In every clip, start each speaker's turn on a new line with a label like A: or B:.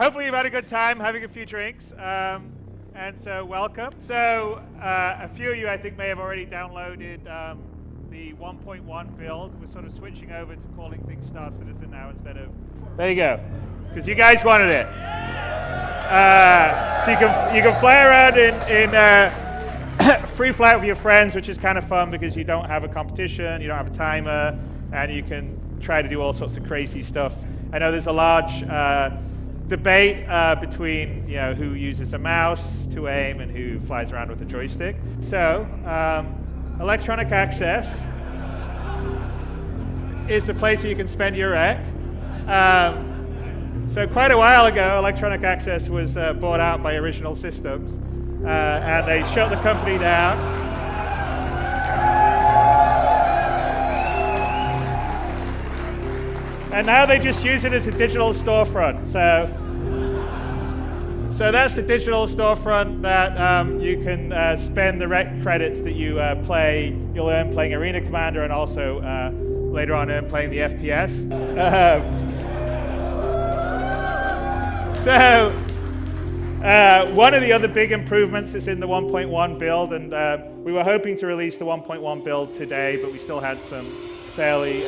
A: Hopefully you've had a good time having a few drinks, and so welcome. So a few of you I think may have already downloaded the 1.1 build. We're sort of switching over to calling things Star Citizen now instead of... There you go, because you guys wanted it. So you can fly around in free flight with your friends, which is kind of fun because you don't have a competition, you don't have a timer, and you can try to do all sorts of crazy stuff. I know there's a large debate between who uses a mouse to aim and who flies around with a joystick. So electronic access is the place where you can spend your rec. So quite a while ago, electronic access was bought out by Original Systems, and they shut the company down. And now they just use it as a digital storefront. So that's the digital storefront that you can spend the rec credits that you'll earn playing Arena Commander, and also later on earn playing the FPS. So one of the other big improvements is in the 1.1 build, and we were hoping to release the 1.1 build today, but we still had some fairly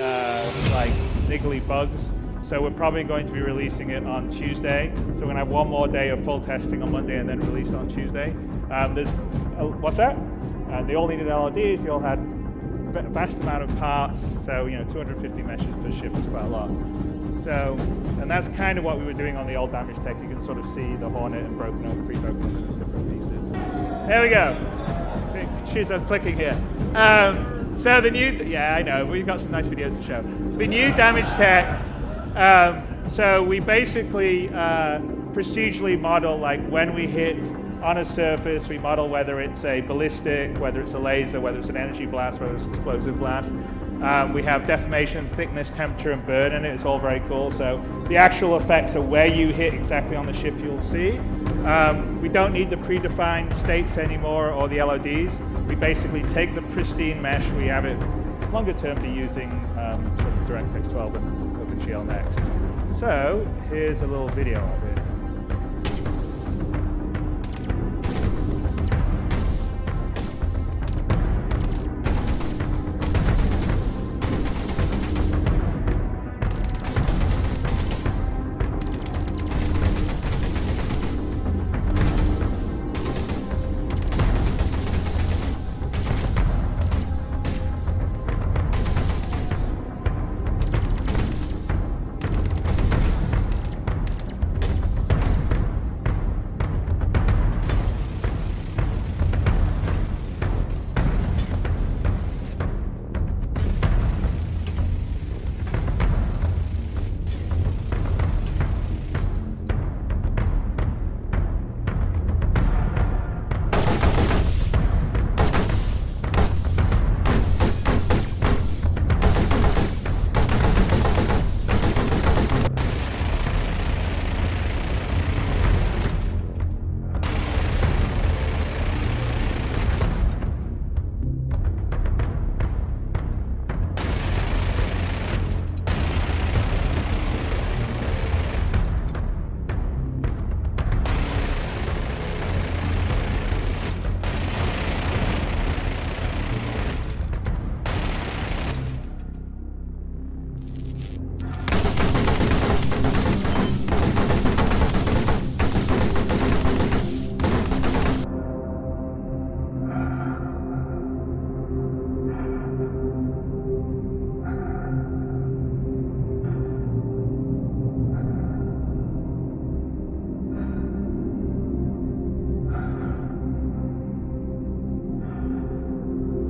A: niggly bugs. So we're probably going to be releasing it on Tuesday. So we're going to have one more day of full testing on Monday and then release it on Tuesday. What's that? They all needed LODs. They all had a vast amount of parts. So 250 meshes per ship is quite a lot. So, and that's kind of what we were doing on the old damage tech. You can sort of see the Hornet and broken oak, pre-broken in different pieces. There we go. Choose I'm clicking here. So the new, I know, we've got some nice videos to show. The new damage tech, so we basically procedurally model, like when we hit on a surface, we model whether it's a ballistic, whether it's a laser, whether it's an energy blast, whether it's an explosive blast. We have deformation, thickness, temperature, and burn in it. It's all very cool. So the actual effects are where you hit exactly on the ship you'll see. We don't need the predefined states anymore or the LODs. We basically take the pristine mesh. We have it longer term be using sort of DirectX 12 and OpenGL next. So here's a little video of it.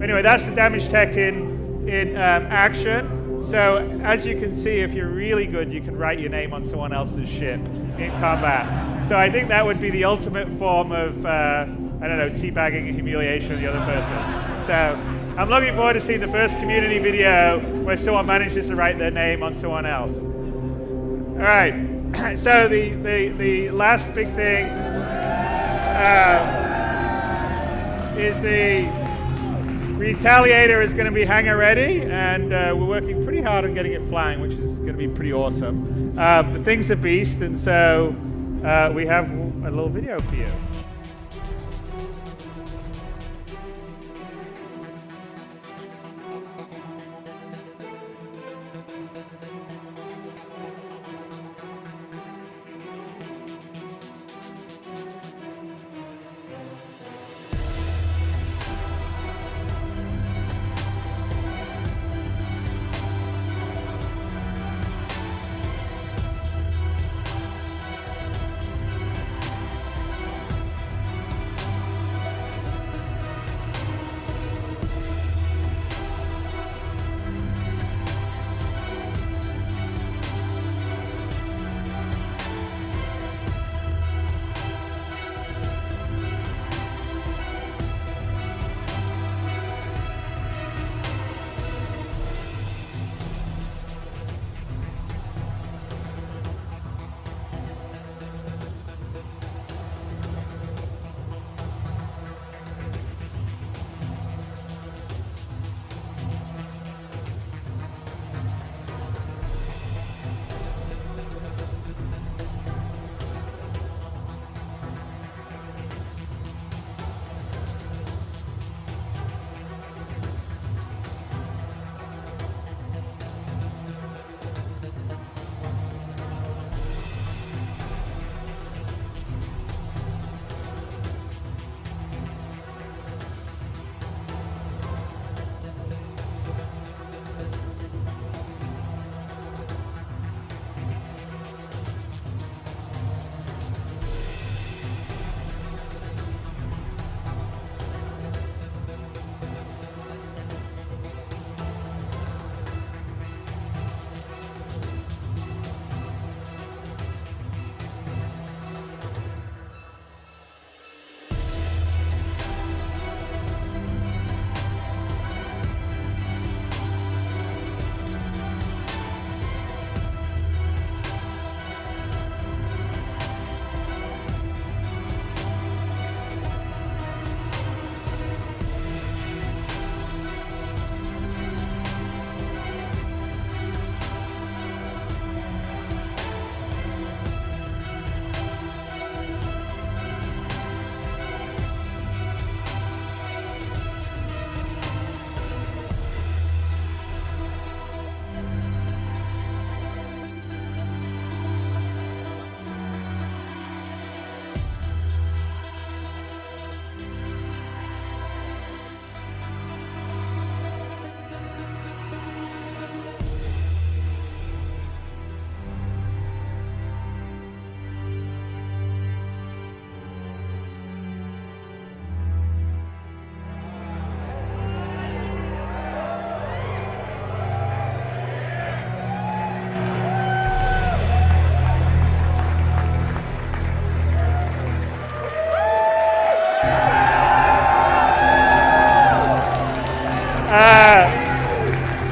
A: Anyway, that's the damage tech in action. So as you can see, if you're really good, you can write your name on someone else's ship in combat. So I think that would be the ultimate form of, I don't know, teabagging and humiliation of the other person. So I'm looking forward to seeing the first community video where someone manages to write their name on someone else. All right, so the last big thing is the Retaliator is going to be hangar ready, and we're working pretty hard on getting it flying, which is going to be pretty awesome. The thing's a beast, and so we have a little video for you.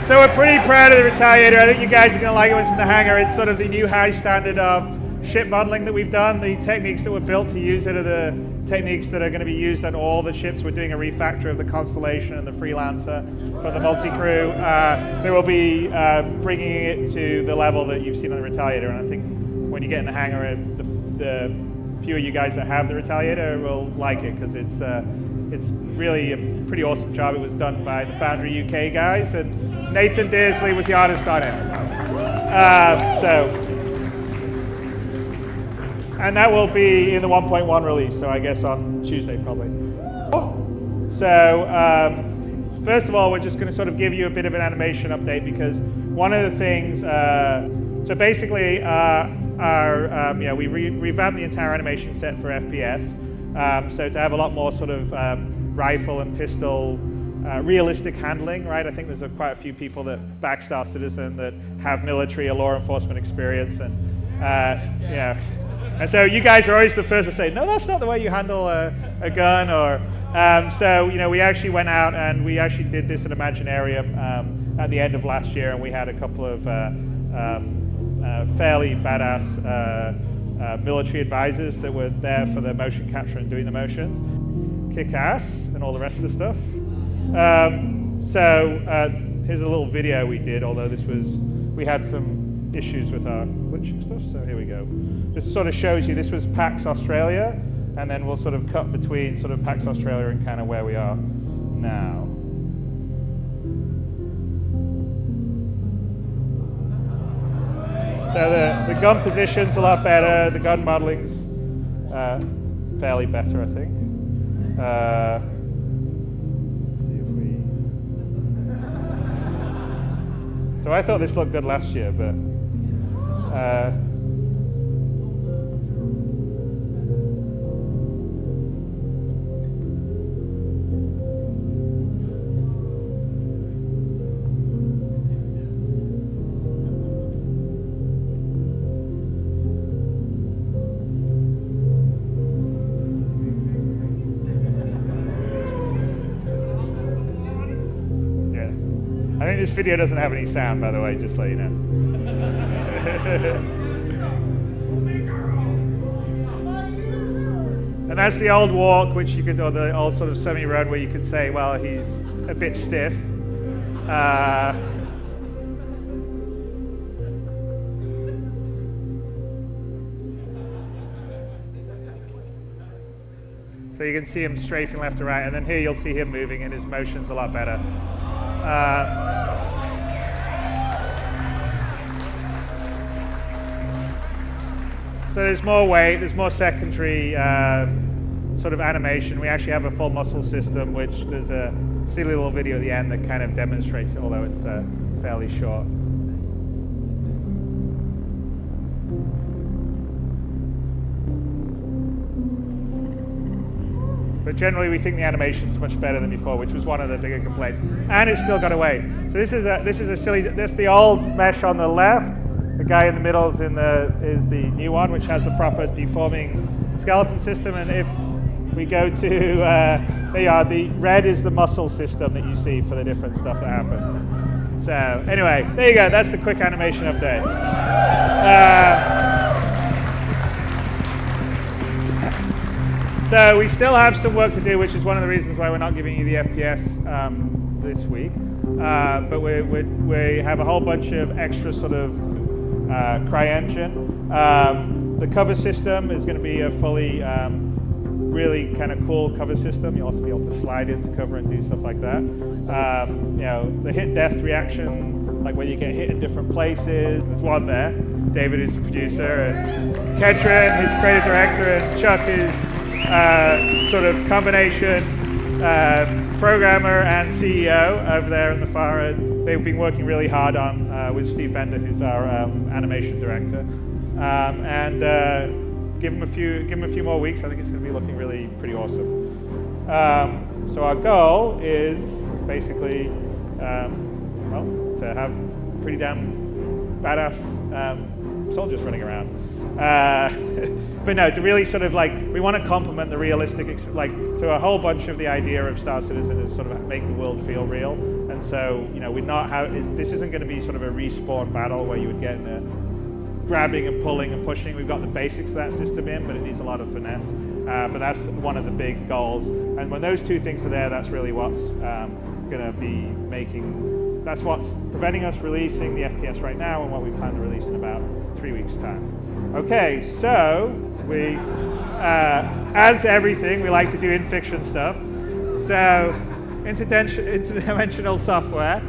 A: So we're pretty proud of the Retaliator. I think you guys are going to like it when it's in the hangar. It's sort of the new high standard of ship modeling that we've done. The techniques that were built to use it are the techniques that are going to be used on all the ships. We're doing a refactor of the Constellation and the Freelancer for the multi-crew. They will be bringing it to the level that you've seen on the Retaliator. And I think when you get in the hangar, the few of you guys that have the Retaliator will like it, because it's really a pretty awesome job. It was done by the Foundry UK guys, and Nathan Dearsley was the artist on it. And that will be in the 1.1 release, so I guess on Tuesday probably. So first of all, we're just going to sort of give you a bit of an animation update, because one of the things, so basically we revamped the entire animation set for FPS. So to have a lot more sort of rifle and pistol realistic handling, right? I think there's quite a few people that back Star Citizen that have military or law enforcement experience, and yeah. And so you guys are always the first to say, no, that's not the way you handle a gun. Or so we actually went out and we actually did this at Imaginarium at the end of last year, and we had a couple of fairly badass military advisors that were there for the motion capture and doing the motions. Kick ass and all the rest of the stuff. So here's a little video we did, although we had some issues with our glitching stuff, so here we go. This sort of shows you, this was PAX Australia, and then we'll sort of cut between sort of PAX Australia and kind of where we are now. So the gun position's a lot better, the gun modeling's fairly better, I think. Let's see if we... So I thought this looked good last year, but... I think this video doesn't have any sound, by the way, just so you know. And that's the old walk, which you could, or the old sort of semi-run where you could say, well, he's a bit stiff. So you can see him strafing left to right, and then here you'll see him moving, and his motion's a lot better. So there's more weight, there's more secondary sort of animation. We actually have a full muscle system, which there's a silly little video at the end that kind of demonstrates it, although it's fairly short. But generally, we think the animation's much better than before, which was one of the bigger complaints. And it's still got away. So this is a silly. This is the old mesh on the left. The guy in the middle is the new one, which has the proper deforming skeleton system. And if we go to there you are. The red is the muscle system that you see for the different stuff that happens. So anyway, there you go. That's the quick animation update. So we still have some work to do, which is one of the reasons why we're not giving you the FPS this week. But we have a whole bunch of extra sort of CryEngine. The cover system is going to be a fully, really kind of cool cover system. You'll also be able to slide into cover and do stuff like that. You know, the hit-death reaction, like when you get hit in different places. There's one there. David is the producer, and Ketron, his creative director, and Chuck is sort of combination programmer and CEO over there in the far end. They've been working really hard on with Steve Bender, who's our animation director, and give him a few more weeks. I think it's going to be looking really pretty awesome. So our goal is basically, well, to have pretty damn badass soldiers running around. But no, to really sort of like, we want to complement the realistic, so a whole bunch of the idea of Star Citizen is sort of make the world feel real. And so, you know, this isn't going to be sort of a respawn battle where you would get in a grabbing and pulling and pushing. We've got the basics of that system in, but it needs a lot of finesse. But that's one of the big goals. And when those two things are there, that's really what's going to be that's what's preventing us releasing the FPS right now and what we plan to release in about 3 weeks' time. Okay, so we, as everything, we like to do in-fiction stuff. So interdimensional software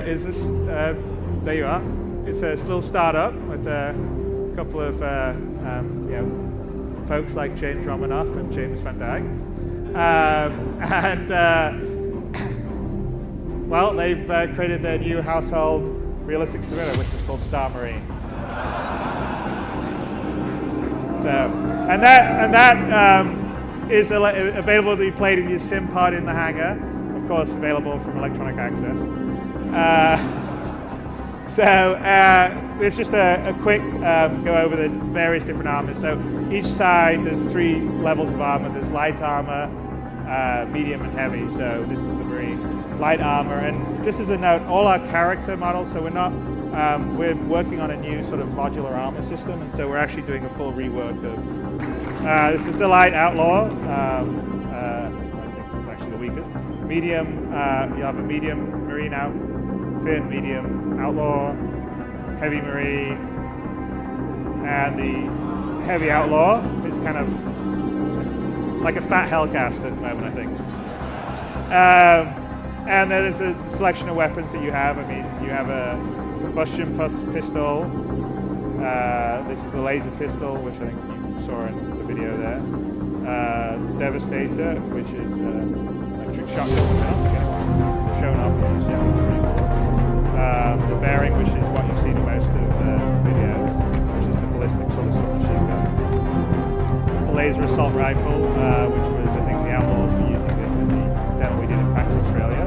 A: is this, there you are. It's a little startup with a couple of you know, folks like James Romanoff and James Van Dyke. Well, they've created their new household realistic simulator, which is called Star Marine. So, and that is available to be played in your sim pod in the hangar, of course, available from Electronic Access. So it's just a quick go over the various different armors. So each side, there's 3 levels of armor. There's light armor, medium, and heavy. So this is the Marine. Light armor, and just as a note, all our character models, so we're working on a new sort of modular armor system, and so we're actually doing a full rework of, this is the light outlaw, I think it's actually the weakest. Medium, you have a medium Marine outfit, medium outlaw, heavy marine, and the heavy outlaw is kind of like a fat Hellcast at the moment, I think. And then there's a selection of weapons that you have. I mean, you have a combustion pistol. This is the laser pistol, which I think you saw in the video there. Devastator, which is electric shotgun. I don't think anyone's shown off yet. Yeah, it's pretty cool. The bearing, which is what you've seen in most of the videos, which is the ballistic sort of submachine gun. It's a laser assault rifle, which was, I think, the Outlaws were using this in the demo we did in PAX Australia.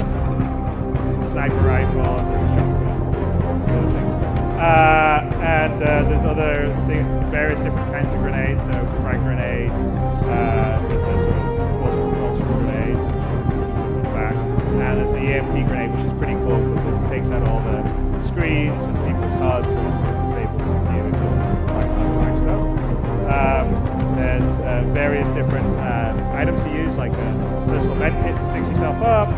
A: Sniper rifle, and there's a shotgun, other things. And there's other various different kinds of grenades, so frag grenade, there's a sort of pulse grenade, back, and there's an EMP grenade, which is pretty cool because it takes out all the screens and people's HUDs and sort of disables the view and like stuff. There's various different items to use, like a personal med kit to fix yourself up,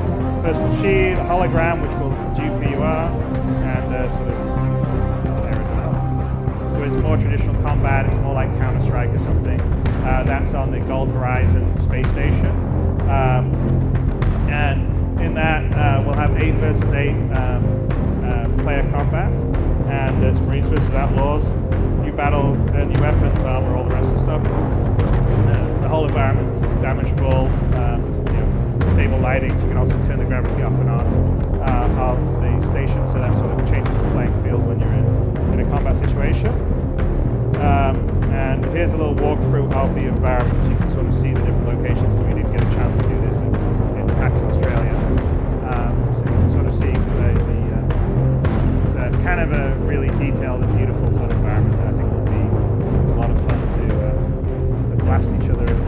A: personal shield, a hologram which will dupe who you are, and sort of everything else. So it's more traditional combat, it's more like Counter-Strike or something. That's on the Gold Horizon space station. And in that, we'll have 8 versus 8 player combat, and it's Marines versus Outlaws. New battle, new weapons, armor, all the rest of the stuff. The whole environment's damageable. Disable lighting, so you can also turn the gravity off and on of the station, so that sort of changes the playing field when you're in a combat situation. And here's a little walkthrough of the environment, so you can sort of see the different locations. We didn't get a chance to do this in PAX Australia. So you can sort of see it's kind of a really detailed and beautiful fun environment that I think will be a lot of fun to blast each other in.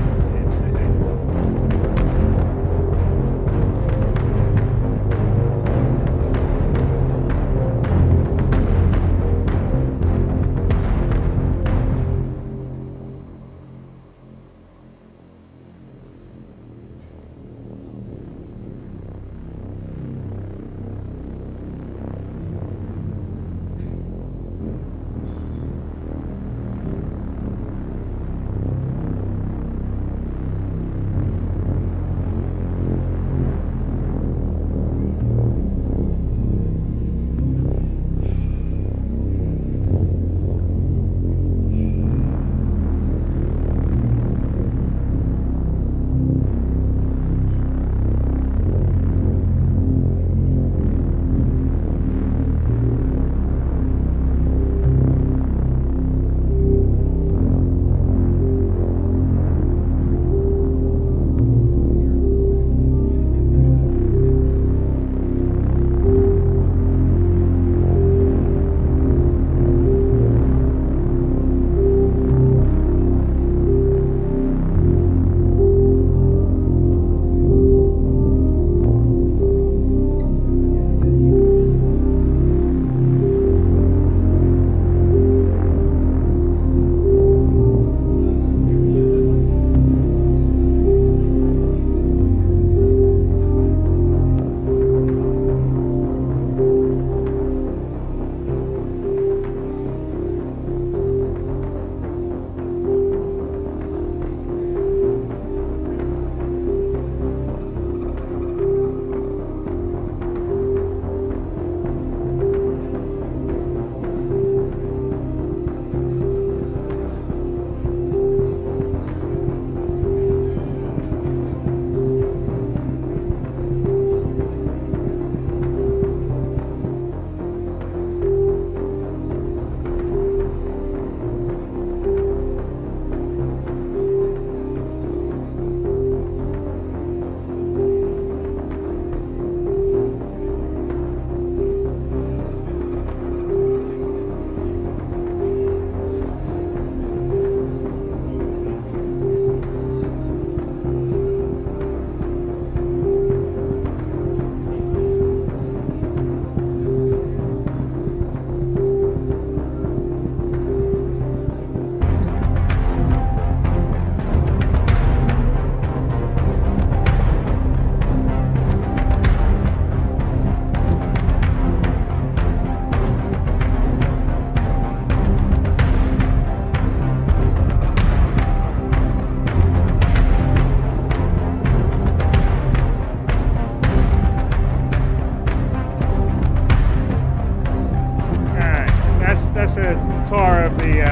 A: that's a tour of the.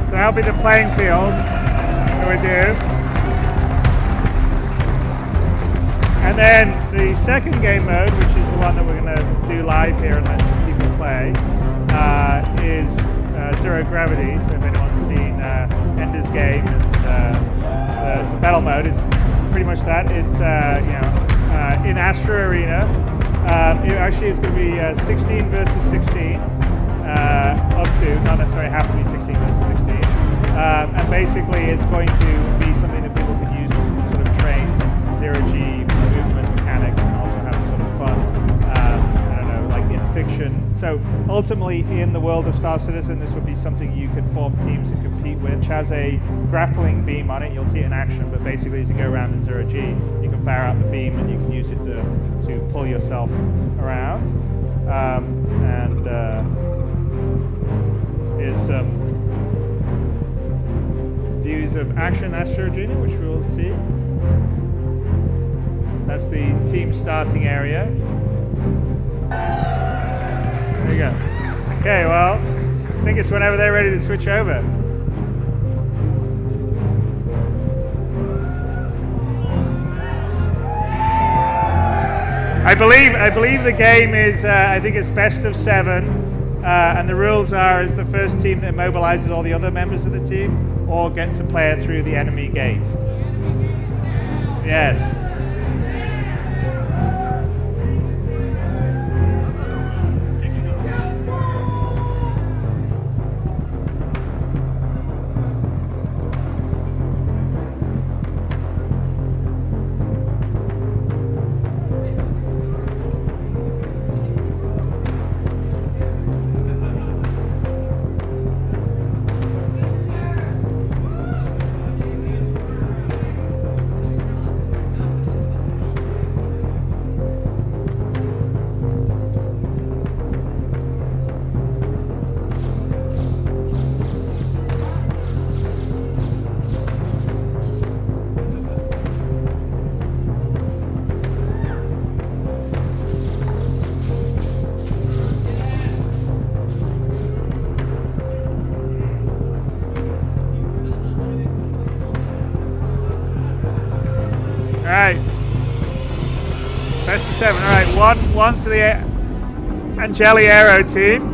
A: So that'll be the playing field that we do. And then the second game mode, which is the one that we're going to do live here and let people play, is Zero Gravity. So if anyone's seen Ender's Game, and the battle mode is pretty much that. It's in Astro Arena. It actually is going to be 16 versus 16, up to, not necessarily have to be 16 versus 16. And basically it's going to be something that people can use to sort of train zero-G movement mechanics and also have sort of fun, I don't know, like in fiction. So ultimately in the world of Star Citizen, this would be something you could form teams and compete with. Which has a grappling beam on it. You'll see it in action, but basically as you go around in zero-G, you can fire out the beam and you can use it to pull yourself around. Here's some views of action Astro Arena, which we will see. That's the team starting area. There you go. Okay, well, I think it's whenever they're ready to switch over. I believe the game is, I think it's best of 7, and the rules are is the first team that mobilizes all the other members of the team, or gets a player through the enemy gate. Yes. Alright. Best of 7. Alright, one to the Angeli Aero team.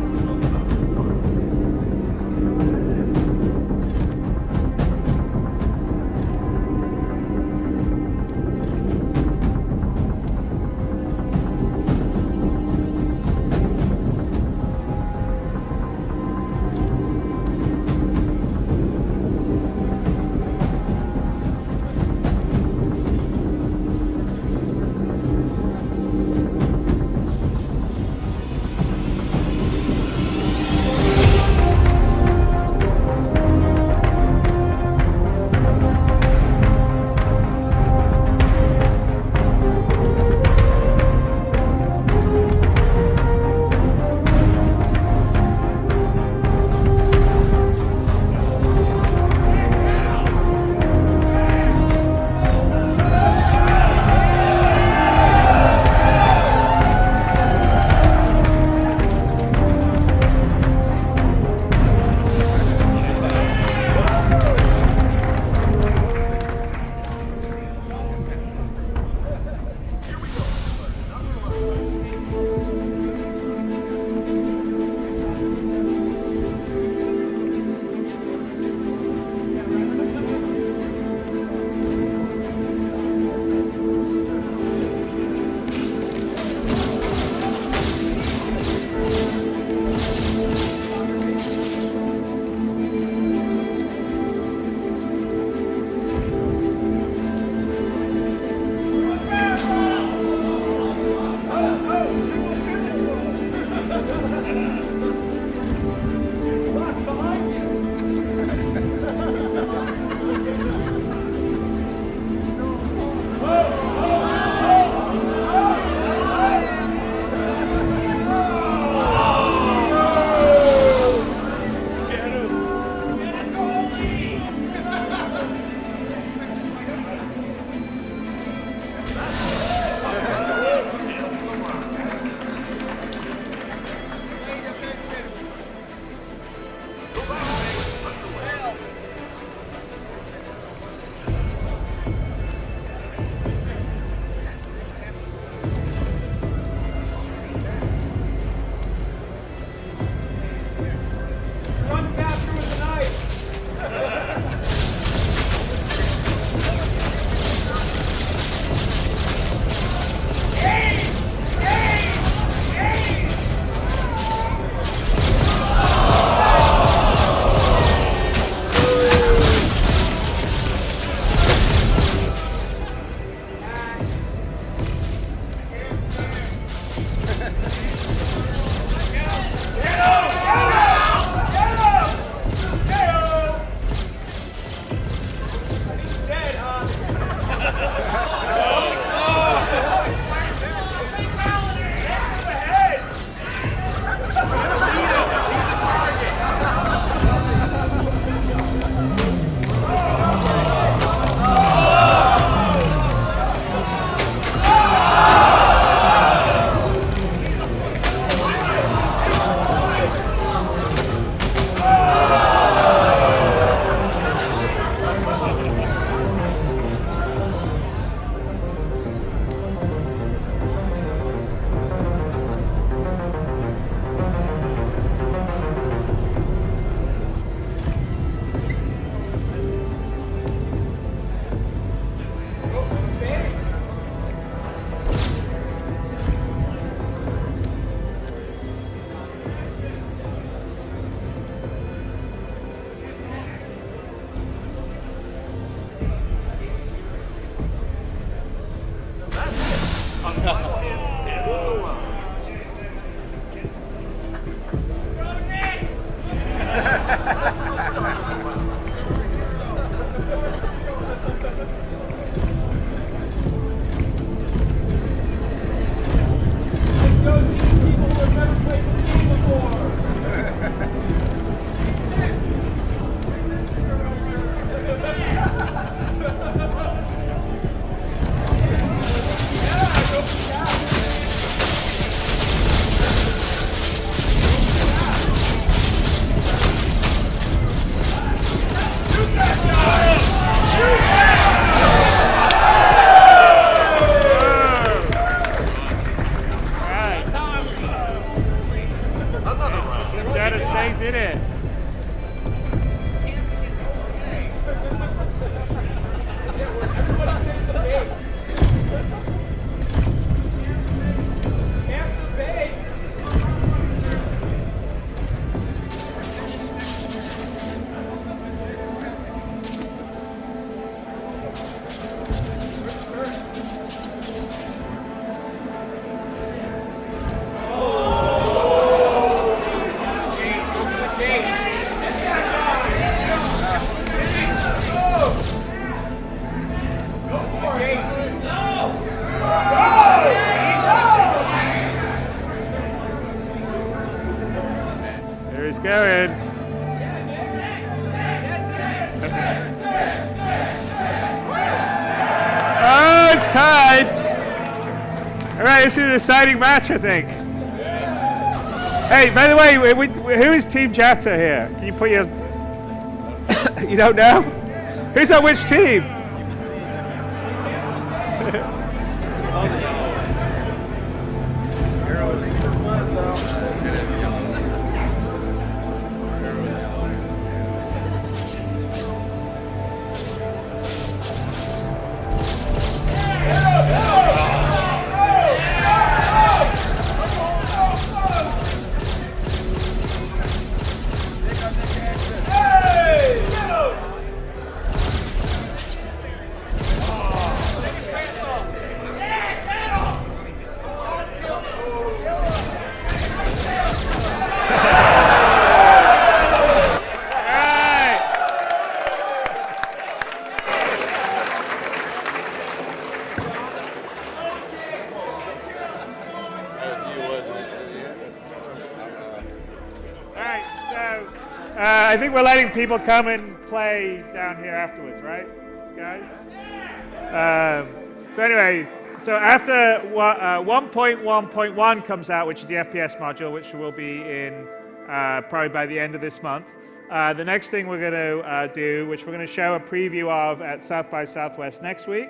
A: stays in it. There he's going. Oh, it's tied. All right, this is an exciting match, I think. Hey, by the way, who is Team Jatta here? Can you put your... You don't know? Who's on which team?
B: It's all the yellow. Arrow is purple. It is yellow. Arrow is yellow.
A: I think we're letting people come and play down here afterwards, right, guys? So anyway, so after 1.1.1 comes out, which is the FPS module, which will be in probably by the end of this month, the next thing we're going to do, which we're going to show a preview of at South by Southwest next week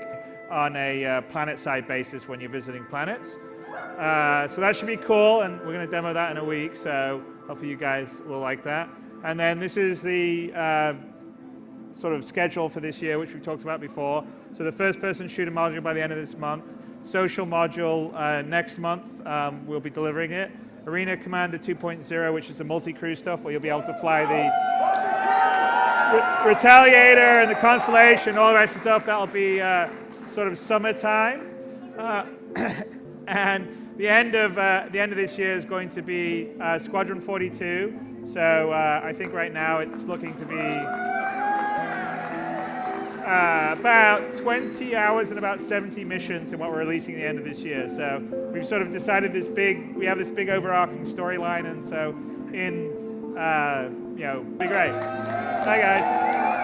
A: on a planet-side basis when you're visiting planets. So that should be cool, and we're going to demo that in a week, so hopefully you guys will like that. And then this is the sort of schedule for this year, which we talked about before. So the first-person shooter module by the end of this month. Social module next month, we'll be delivering it. Arena Commander 2.0, which is the multi-crew stuff, where you'll be able to fly the Retaliator and the Constellation, all the rest of the stuff. That'll be sort of summertime. And the end of this year is going to be Squadron 42. So I think right now it's looking to be about 20 hours and about 70 missions in what we're releasing at the end of this year. So we've sort of decided we have this big overarching storyline, and so be great. Bye guys.